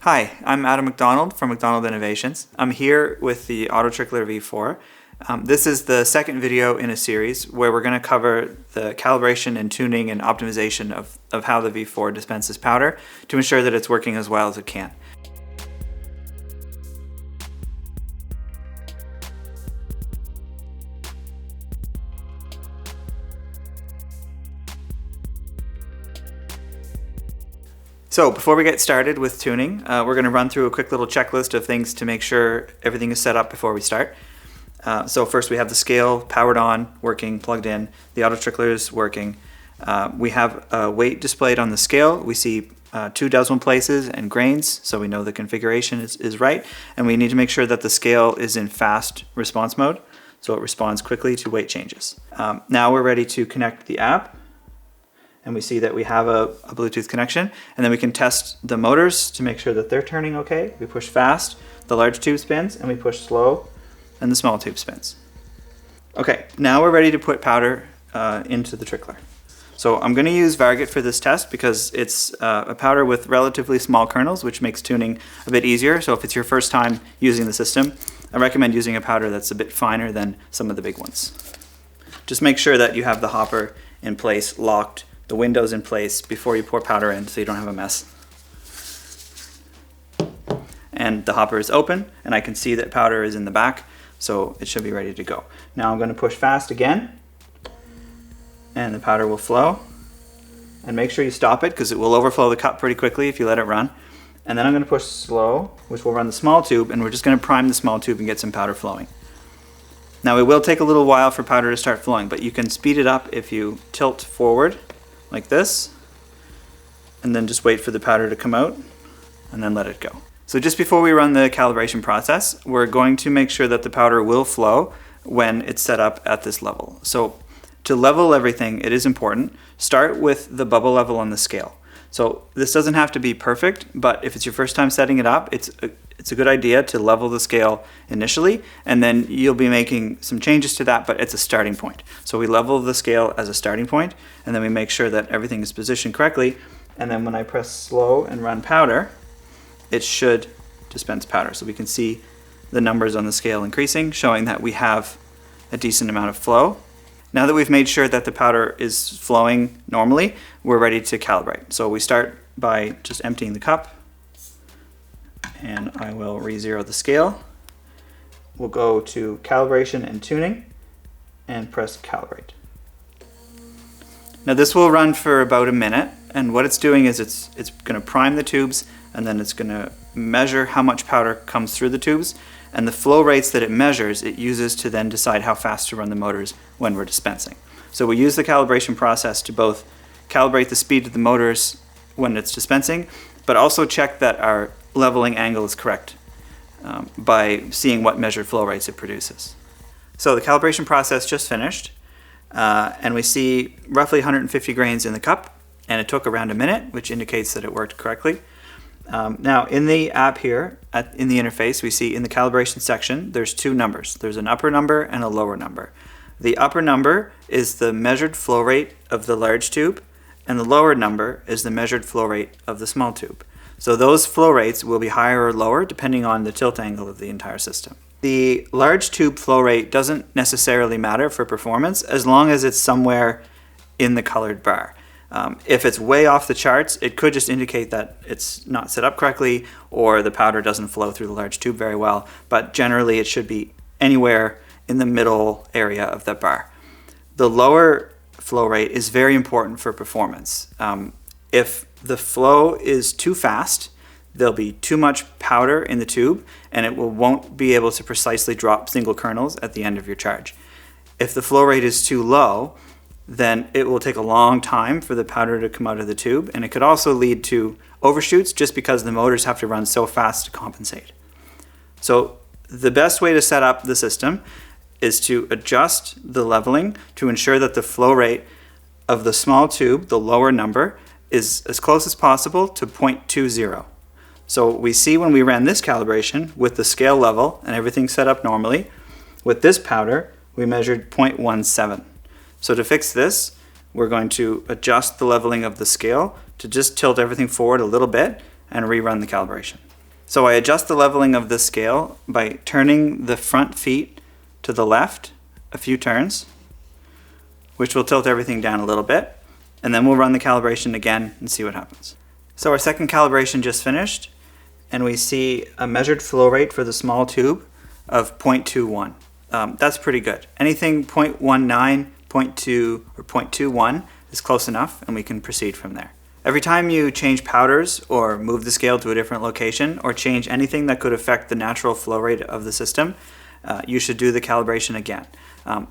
Hi, I'm Adam McDonald from McDonald Innovations. I'm here with the AutoTrickler V4. This is the second video in a series where we're going to cover the calibration and tuning and optimization of how the V4 dispenses powder to ensure that it's working as well as it can. So before we get started with tuning, we're going to run through a quick little checklist of things to make sure everything is set up before we start. So first we have the scale powered on, working, plugged in. The AutoTrickler is working. We have a weight displayed on the scale. We see 2 decimal places and grains, so we know the configuration is right. And we need to make sure that the scale is in fast response mode, so it responds quickly to weight changes. Now we're ready to connect the app. And we see that we have a Bluetooth connection, and then we can test the motors to make sure that they're turning okay. We push fast, the large tube spins, and we push slow, and the small tube spins. Okay, now we're ready to put powder into the trickler. So I'm going to use Varget for this test because it's a powder with relatively small kernels, which makes tuning a bit easier. So if it's your first time using the system, I recommend using a powder that's a bit finer than some of the big ones. Just make sure that you have the hopper in place, locked, the windows in place before you pour powder in so you don't have a mess. And the hopper is open, and I can see that powder is in the back, so it should be ready to go. Now I'm going to push fast again, and the powder will flow. And make sure you stop it because it will overflow the cup pretty quickly if you let it run. And then I'm going to push slow, which will run the small tube, and we're just going to prime the small tube and get some powder flowing. Now it will take a little while for powder to start flowing, but you can speed it up if you tilt forward like this, and then just wait for the powder to come out and then let it go. So just before we run the calibration process, we're going to make sure that the powder will flow when it's set up at this level. So to level everything, it is important. Start with the bubble level on the scale. So this doesn't have to be perfect, but if it's your first time setting it up, it's a good idea to level the scale initially, and then you'll be making some changes to that, but it's a starting point. So we level the scale as a starting point, and then we make sure that everything is positioned correctly, and then when I press slow and run powder, it should dispense powder. So we can see the numbers on the scale increasing, showing that we have a decent amount of flow. Now that we've made sure that the powder is flowing normally, we're ready to calibrate. So we start by just emptying the cup, and I will re-zero the scale. We'll go to calibration and tuning and press calibrate. Now this will run for about a minute, and what it's doing is it's going to prime the tubes, and then it's going to measure how much powder comes through the tubes, and the flow rates that it measures, it uses to then decide how fast to run the motors when we're dispensing. So we use the calibration process to both calibrate the speed of the motors when it's dispensing, but also check that our leveling angle is correct by seeing what measured flow rates it produces. So the calibration process just finished, and we see roughly 150 grains in the cup, and it took around a minute, which indicates that it worked correctly. Now in the app here, in the interface, we see in the calibration section, there's 2 numbers. There's an upper number and a lower number. The upper number is the measured flow rate of the large tube, and the lower number is the measured flow rate of the small tube. So those flow rates will be higher or lower depending on the tilt angle of the entire system. The large tube flow rate doesn't necessarily matter for performance as long as it's somewhere in the colored bar. If it's way off the charts, it could just indicate that it's not set up correctly or the powder doesn't flow through the large tube very well, but generally it should be anywhere in the middle area of that bar. The lower flow rate is very important for performance. If the flow is too fast, there'll be too much powder in the tube, and it won't be able to precisely drop single kernels at the end of your charge. If the flow rate is too low, then it will take a long time for the powder to come out of the tube, and it could also lead to overshoots just because the motors have to run so fast to compensate. So the best way to set up the system is to adjust the leveling to ensure that the flow rate of the small tube, the lower number, is as close as possible to 0.20. So we see when we ran this calibration with the scale level and everything set up normally, with this powder we measured 0.17. So to fix this, we're going to adjust the leveling of the scale to just tilt everything forward a little bit and rerun the calibration. So I adjust the leveling of this scale by turning the front feet to the left a few turns, which will tilt everything down a little bit, and then we'll run the calibration again and see what happens. So our second calibration just finished, and we see a measured flow rate for the small tube of 0.21. That's pretty good. Anything 0.19, 0.2, or 0.21 is close enough, and we can proceed from there. Every time you change powders or move the scale to a different location or change anything that could affect the natural flow rate of the system, you should do the calibration again.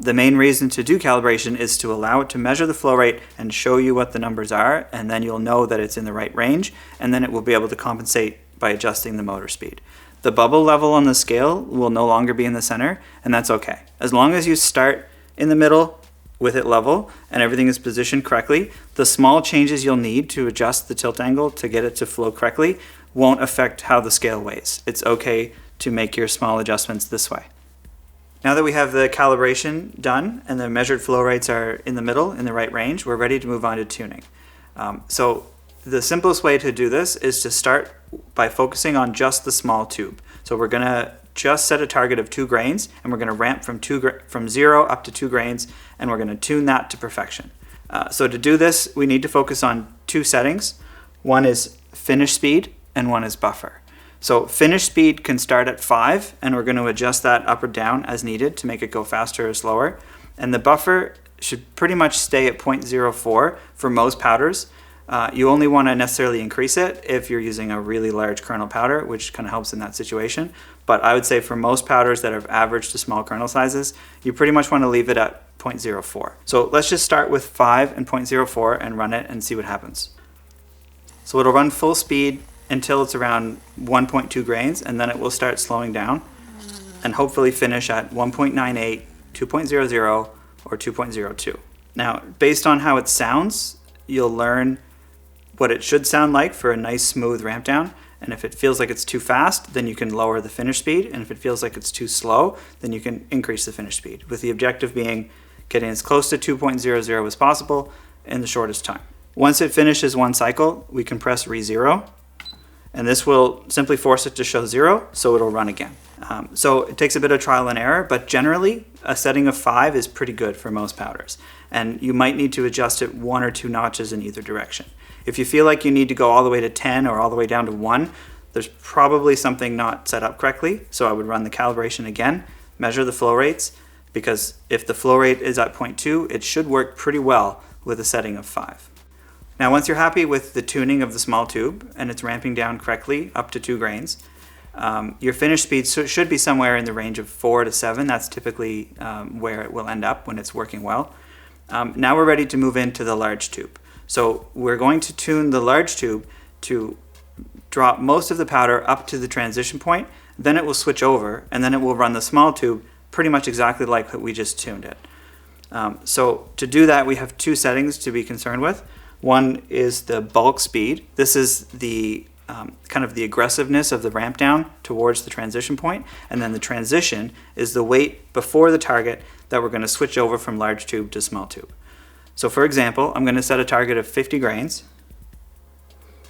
The main reason to do calibration is to allow it to measure the flow rate and show you what the numbers are, and then you'll know that it's in the right range, and then it will be able to compensate by adjusting the motor speed. The bubble level on the scale will no longer be in the center, and that's okay. As long as you start in the middle with it level and everything is positioned correctly, the small changes you'll need to adjust the tilt angle to get it to flow correctly won't affect how the scale weighs. It's okay to make your small adjustments this way. Now that we have the calibration done and the measured flow rates are in the middle, in the right range, we're ready to move on to tuning. So the simplest way to do this is to start by focusing on just the small tube. So we're going to just set a target of 2 grains, and we're going to ramp from 0 up to 2 grains, and we're going to tune that to perfection. So to do this, we need to focus on 2 settings. One is finish speed, and one is buffer. So finish speed can start at 5, and we're going to adjust that up or down as needed to make it go faster or slower. And the buffer should pretty much stay at 0.04 for most powders. You only want to necessarily increase it if you're using a really large kernel powder, which kind of helps in that situation. But I would say for most powders that have average to small kernel sizes, you pretty much want to leave it at 0.04. So let's just start with 5 and 0.04 and run it and see what happens. So it'll run full speed until it's around 1.2 grains, and then it will start slowing down and hopefully finish at 1.98, 2.00, or 2.02. Now, based on how it sounds, you'll learn what it should sound like for a nice smooth ramp down, and if it feels like it's too fast, then you can lower the finish speed, and if it feels like it's too slow, then you can increase the finish speed, with the objective being getting as close to 2.00 as possible in the shortest time. Once it finishes one cycle, we can press re-0, and this will simply force it to show 0, so it'll run again. So it takes a bit of trial and error, but generally a setting of 5 is pretty good for most powders, and you might need to adjust it 1 or 2 notches in either direction. If you feel like you need to go all the way to 10 or all the way down to 1, there's probably something not set up correctly, so I would run the calibration again, measure the flow rates, because if the flow rate is at 0.2, it should work pretty well with a setting of 5. Now once you're happy with the tuning of the small tube and it's ramping down correctly up to 2 grains, your finish speed should be somewhere in the range of 4 to 7. That's typically where it will end up when it's working well. Now we're ready to move into the large tube. So we're going to tune the large tube to drop most of the powder up to the transition point, then it will switch over, and then it will run the small tube pretty much exactly like we just tuned it. So to do that, we have 2 settings to be concerned with. One is the bulk speed. This is the kind of the aggressiveness of the ramp down towards the transition point, and then the transition is the weight before the target that we're going to switch over from large tube to small tube. So for example, I'm going to set a target of 50 grains,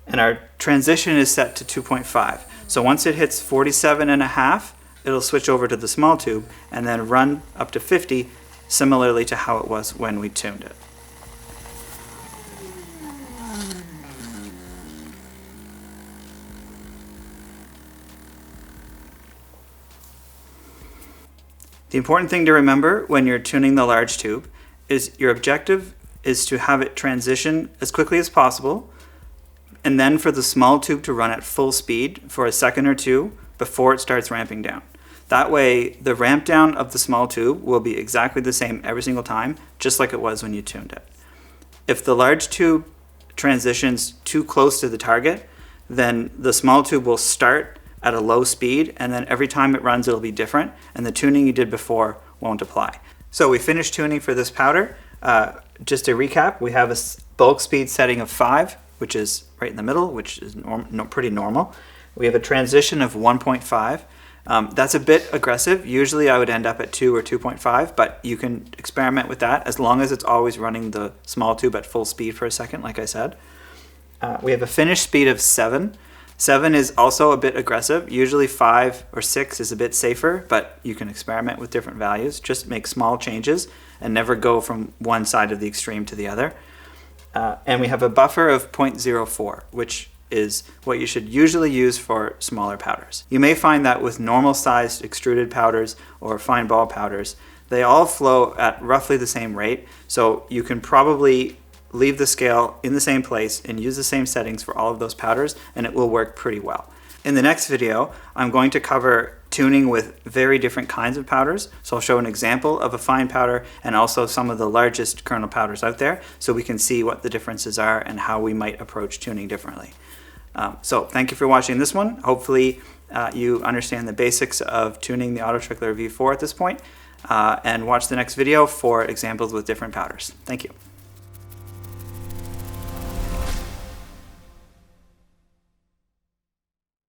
and our transition is set to 2.5. So once it hits 47.5, it'll switch over to the small tube and then run up to 50, similarly to how it was when we tuned it. The important thing to remember when you're tuning the large tube is your objective is to have it transition as quickly as possible, and then for the small tube to run at full speed for a second or 2 before it starts ramping down. That way, the ramp down of the small tube will be exactly the same every single time, just like it was when you tuned it. If the large tube transitions too close to the target, then the small tube will start at a low speed, and then every time it runs it'll be different, and the tuning you did before won't apply. So we finished tuning for this powder. Just to recap, we have a bulk speed setting of 5, which is right in the middle, which is pretty normal. We have a transition of 1.5. That's a bit aggressive. Usually I would end up at 2 or 2.5, but you can experiment with that as long as it's always running the small tube at full speed for a second, like I said. We have a finish speed of 7. 7 is also a bit aggressive. Usually 5 or 6 is a bit safer, but you can experiment with different values. Just make small changes and never go from one side of the extreme to the other. And we have a buffer of 0.04, which is what you should usually use for smaller powders. You may find that with normal sized extruded powders or fine ball powders, they all flow at roughly the same rate, so you can probably leave the scale in the same place and use the same settings for all of those powders, and it will work pretty well. In the next video, I'm going to cover tuning with very different kinds of powders. So I'll show an example of a fine powder and also some of the largest kernel powders out there, so we can see what the differences are and how we might approach tuning differently. So thank you for watching this one. Hopefully you understand the basics of tuning the AutoTrickler V4 at this point, and watch the next video for examples with different powders. Thank you.